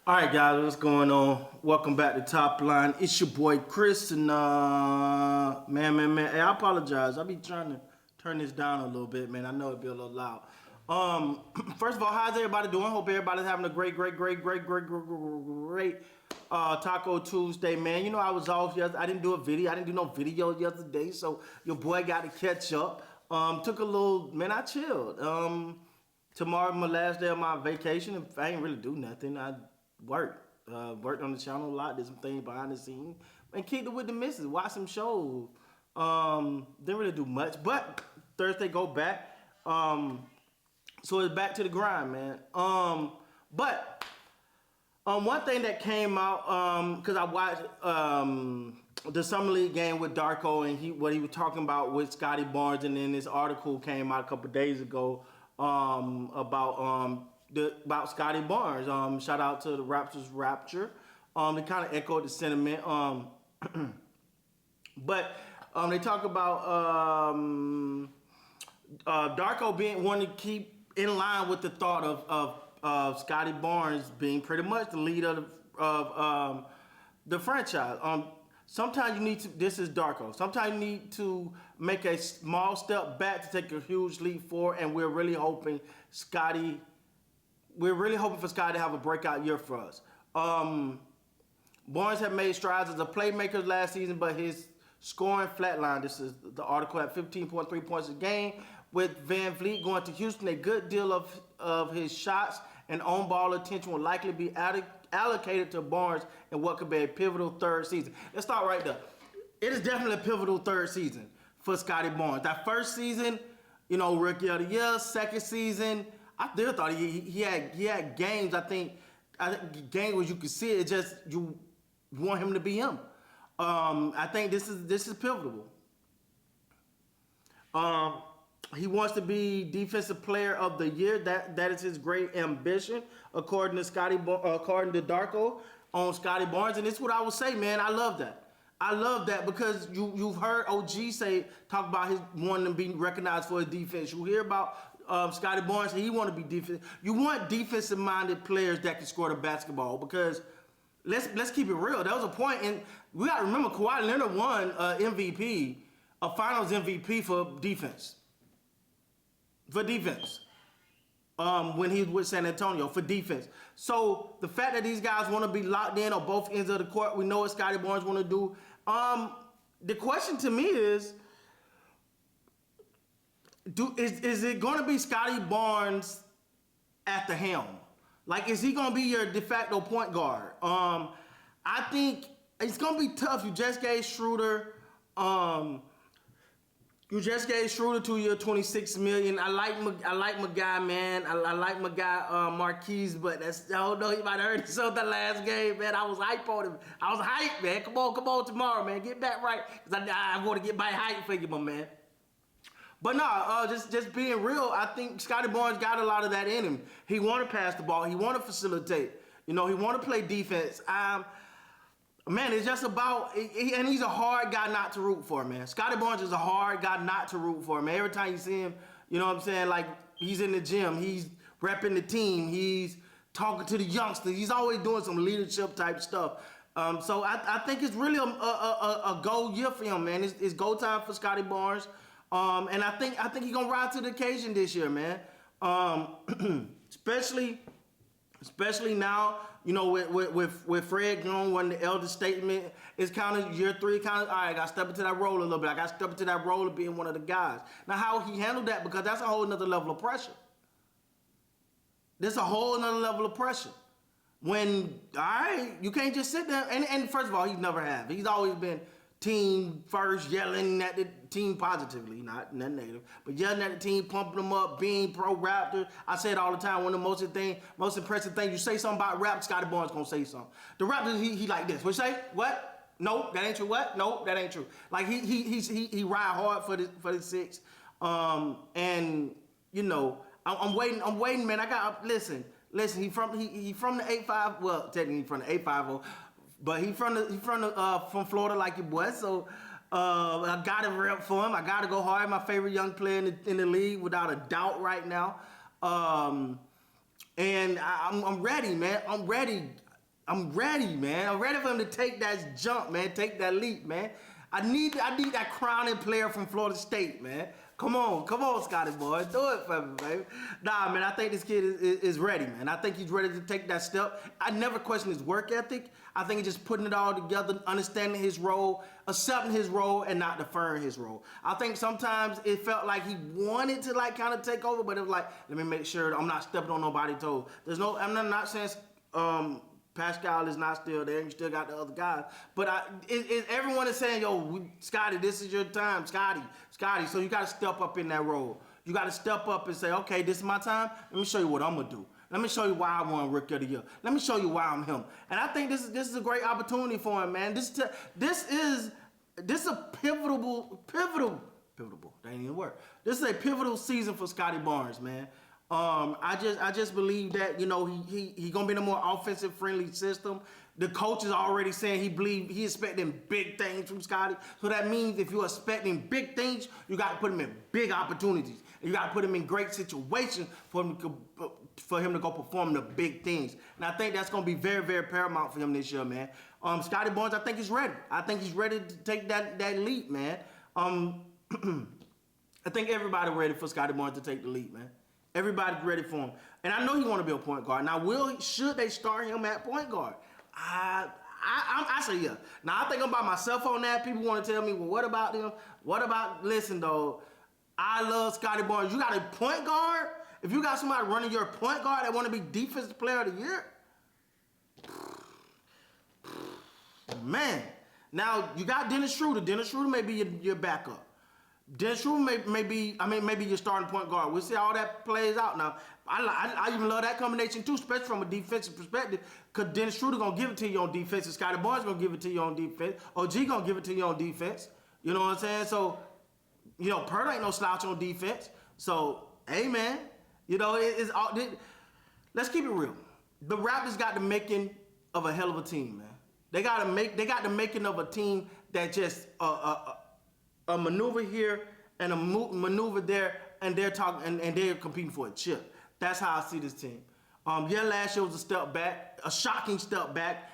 All right, guys, what's going on? Welcome back to Top Line. It's your boy Chris, and man. Hey, I apologize. I be trying to turn this down a little bit, man. I know it be a little loud. First of all, how's everybody doing? Hope everybody's having a great Taco Tuesday, man. You know I was off yesterday. I didn't do a video. I didn't do no video yesterday, so your boy got to catch up. Took a little, man. I chilled. Tomorrow my last day of my vacation. And I ain't really do nothing. I worked. Worked on the channel a lot. Did some things behind the scenes. And kicked it with the missus. Watched some shows. Didn't really do much. But Thursday go back. So it's back to the grind, man. But one thing that came out, because I watched the Summer League game with Darko and what he was talking about with Scotty Barnes, and then this article came out a couple days ago about Scotty Barnes. Shout out to the Raptors Rapture. They kind of echoed the sentiment. But they talk about Darko being wanting to keep in line with the thought of Scotty Barnes being pretty much the leader of the franchise. Sometimes you need to. This is Darko. Sometimes you need to make a small step back to take a huge leap forward, and we're really hoping for Scotty to have a breakout year for us. Barnes had made strides as a playmaker last season, but his scoring flatlined. This is the article at 15.3 points a game. With Van Vliet going to Houston, a good deal of his shots and on-ball attention will likely be allocated to Barnes in what could be a pivotal third season. Let's start right there. It is definitely a pivotal third season for Scotty Barnes. That first season, Rookie of the Year. Second season, I still thought he had games. I think games where you could see it. Just you want him to be him. I think this is pivotal. He wants to be Defensive Player of the Year. That is his great ambition, according to Darko on Scotty Barnes. And this is what I would say, man. I love that because you've heard OG talk about his wanting to be recognized for his defense. You hear about Scotty Barnes, he want to be defense. You want defensive-minded players that can score the basketball because let's keep it real. There was a point, and we got to remember Kawhi Leonard won MVP, a Finals MVP for defense. When he was with San Antonio for defense. So the fact that these guys want to be locked in on both ends of the court, we know what Scotty Barnes want to do. The question to me is it going to be Scotty Barnes at the helm? Like, is he going to be your de facto point guard? I think it's going to be tough. You just gave Schroeder. You just gave Schroeder 2 year, $26 million. I like my guy, man. I like my guy Marquise, but I don't know. He might have heard it so the last game, man. I was hype on him. I was hyped, man. Come on tomorrow, man. Get back right, because I want to get my hype for you, my man. But no, just being real, I think Scotty Barnes got a lot of that in him. He want to pass the ball. He want to facilitate. He want to play defense. Man, it's just about, and he's a hard guy not to root for, man. Scotty Barnes is a hard guy not to root for, man. Every time you see him, you know what I'm saying, like, he's in the gym, he's repping the team, he's talking to the youngsters, he's always doing some leadership type stuff. So I think it's really a goal year for him, man. It's go time for Scotty Barnes. And I think he's gonna rise to the occasion this year, man. Especially now, with Fred going, when the elder statement is kind of year 3, all right, I got to step into that role a little bit. I got to step into that role of being one of the guys. Now, how he handled that, because that's a whole nother level of pressure. There's a whole nother level of pressure. When, all right, you can't just sit there. And first of all, he's never have. He's always been team first, yelling at the team positively, not negative, but yelling at the team, pumping them up, being pro Raptors. I say it all the time. One of the most impressive things, you say something about Raptors, Scotty Barnes gonna say something. The Raptors, he like this. What you say? What? No, that ain't true. What? No, that ain't true. Like he ride hard for the 6. I'm waiting, man. Listen. He from the 8-5. Well, technically from the 850. But he from Florida like your boy, so I got to rep for him. I got to go hard. My favorite young player in the league, without a doubt, right now. And I'm ready, man. I'm ready. I'm ready, man. I'm ready for him to take that jump, man. Take that leap, man. I need that crowning player from Florida State, man. Come on, Scotty Barnes. Do it for me, baby. Nah, man, I think this kid is ready, man. I think he's ready to take that step. I never question his work ethic. I think he's just putting it all together, understanding his role, accepting his role, and not deferring his role. I think sometimes it felt like he wanted to like kind of take over, but it was like, let me make sure I'm not stepping on nobody's toes. I'm not saying Pascal is not still there. You still got the other guys. But everyone is saying, yo, Scotty, this is your time. Scotty. So you got to step up in that role. You got to step up and say, okay, this is my time. Let me show you what I'm going to do. Let me show you why I won Rookie of the Year. Let me show you why I'm him. And I think this is a great opportunity for him, man. This is a pivotal. That ain't even work. This is a pivotal season for Scotty Barnes, man. I just believe that, you know, he gonna be in a more offensive friendly system. The coach is already saying he expecting big things from Scotty. So that means if you're expecting big things, you got to put him in big opportunities. You got to put him in great situations for him to go perform the big things. And I think that's gonna be very, very paramount for him this year, man. Scotty Barnes, I think he's ready. I think he's ready to take that leap, man. I think everybody ready for Scotty Barnes to take the leap, man. Everybody's ready for him. And I know he want to be a point guard. Now, should they start him at point guard? I say yeah. Now, I think I'm by myself on that. People want to tell me, well, what about them? Listen, though, I love Scotty Barnes. You got a point guard? If you got somebody running your point guard that want to be defensive player of the year, man. Now, you got Dennis Schroeder. Dennis Schroeder may be your backup. Dennis Schroeder maybe your starting point guard. We'll see how that plays out. Now, I even love that combination too, especially from a defensive perspective, because Dennis Schroeder gonna give it to you on defense, and Scotty Barnes gonna give it to you on defense. OG gonna give it to you on defense. You know what I'm saying? So, you know, Pert ain't no slouch on defense. So, hey man, you know let's keep it real. The Raptors got the making of a hell of a team, man. They got the making of a team that just a maneuver here and a maneuver there, and they're talking and they're competing for a chip. That's how I see this team. Last year was a step back, a shocking step back,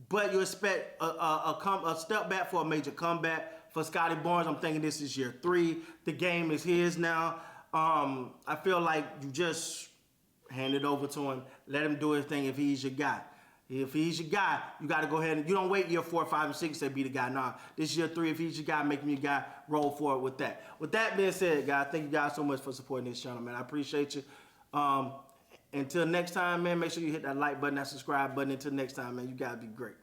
but you expect a step back for a major comeback for Scotty Barnes. I'm thinking this is year 3. The game is his now. I feel like you just hand it over to him, let him do his thing if he's your guy. If he's your guy, you got to go ahead and you don't wait year 4, 5, and 6 to be the guy. Nah, this is year 3. If he's your guy, make him your guy. Roll forward with that. With that being said, guys, thank you guys so much for supporting this channel, man. I appreciate you. Until next time, man, make sure you hit that like button, that subscribe button. Until next time, man, you guys be great.